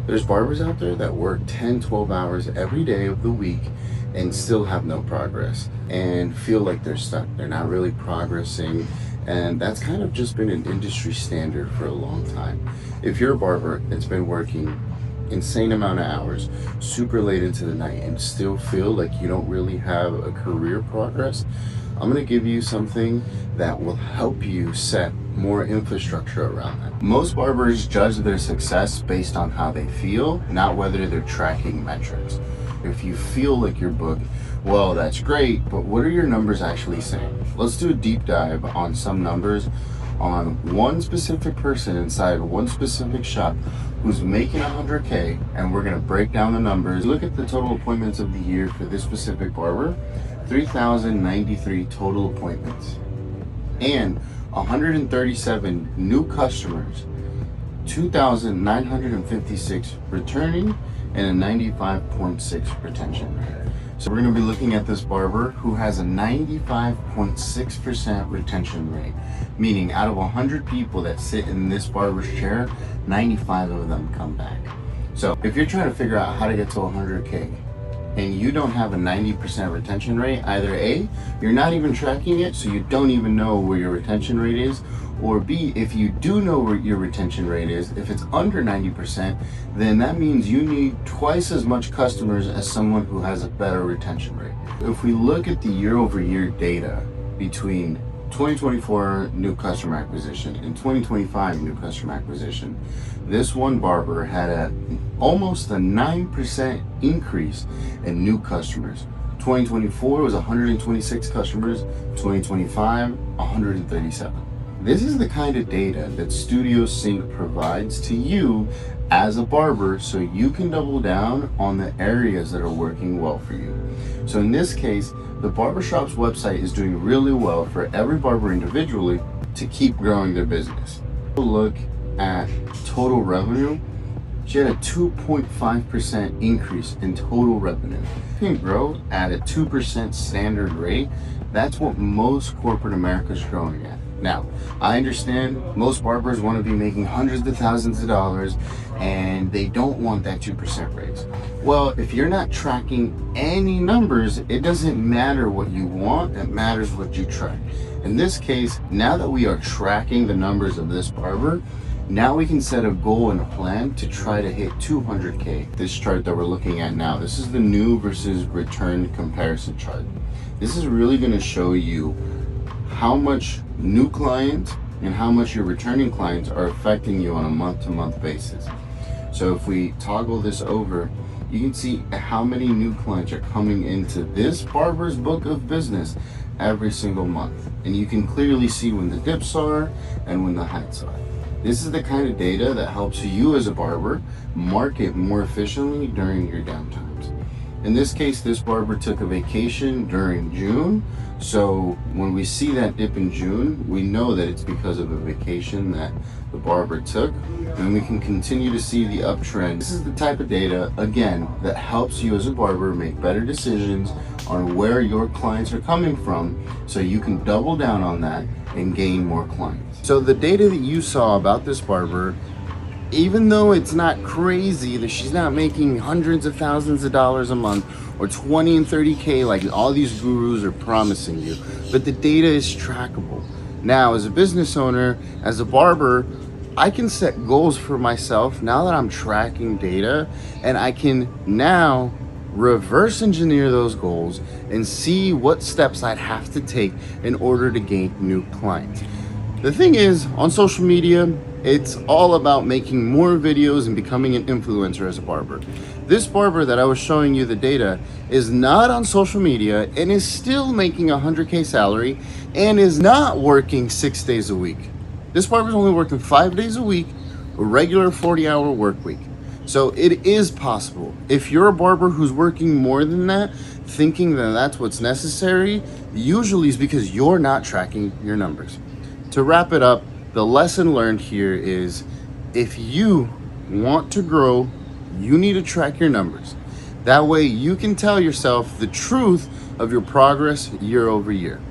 There's barbers out there that work 10, 12 hours every day of the week and still have no progress and feel like they're stuck. They're not really progressing. And that's kind of just been an industry standard for a long time. If you're a barber that's been working insane amount of hours, super late into the night, and still feel like you don't really have a career progress, I'm going to give you something that will help you set more infrastructure around that. Most barbers judge their success based on how they feel, not whether they're tracking metrics. If you feel like you're booked, well, that's great, but what are your numbers actually saying? Let's do a deep dive on some numbers on one specific person inside one specific shop who's making 100K, and we're going to break down the numbers. Look at the total appointments of the year for this specific barber: 3,093 total appointments and 137 new customers, 2,956 returning, and a 95.6 retention rate. So we're going to be looking at this barber who has a 95.6% retention rate, meaning out of 100 people that sit in this barber's chair, 95 of them come back. So if you're trying to figure out how to get to 100K and you don't have a 90% retention rate, either A, you're not even tracking it, so you don't even know where your retention rate is, or B, if you do know where your retention rate is, if it's under 90%, then that means you need twice as much customers as someone who has a better retention rate. If we look at the year-over-year data between 2024 new customer acquisition and 2025 new customer acquisition, this one barber had almost a 9% increase in new customers. 2024 was 126 customers, 2025 137. This is the kind of data that StudioSynq provides to you as a barber, so you can double down on the areas that are working well for you. So in this case, the barbershop's website is doing really well for every barber individually to keep growing their business. Look at total revenue. She had a 2.5% increase in total revenue. You can grow at a 2% standard rate. That's what most corporate America is growing at. Now, I understand most barbers want to be making hundreds of thousands of dollars and they don't want that 2% raise. Well, if you're not tracking any numbers, it doesn't matter what you want, it matters what you track. In this case, now that we are tracking the numbers of this barber, now we can set a goal and a plan to try to hit 200K. This chart that we're looking at now, this is the new versus return comparison chart. This is really going to show you how much new clients and how much your returning clients are affecting you on a month-to-month basis. So if we toggle this over, you can see how many new clients are coming into this barber's book of business every single month. And you can clearly see when the dips are and when the heights are. This is the kind of data that helps you as a barber market more efficiently during your downtimes. In this case, this barber took a vacation during June. So when we see that dip in June, we know that it's because of a vacation that the barber took, and we can continue to see the uptrend. This is the type of data, again, that helps you as a barber make better decisions on where your clients are coming from, so you can double down on that and gain more clients. So the data that you saw about this barber, even though it's not crazy that she's not making hundreds of thousands of dollars a month or 20 and 30K like all these gurus are promising you, but the data is trackable. Now, as a business owner, as a barber, I can set goals for myself now that I'm tracking data, and I can now reverse engineer those goals and see what steps I'd have to take in order to gain new clients. The thing is, on social media, it's all about making more videos and becoming an influencer as a barber. This barber that I was showing you the data is not on social media and is still making a 100K salary and is not working 6 days a week. This barber's only working 5 days a week, a regular 40-hour work week. So it is possible. If you're a barber who's working more than that, thinking that that's what's necessary, usually is because you're not tracking your numbers. To wrap it up, the lesson learned here is if you want to grow, you need to track your numbers. That way you can tell yourself the truth of your progress year over year.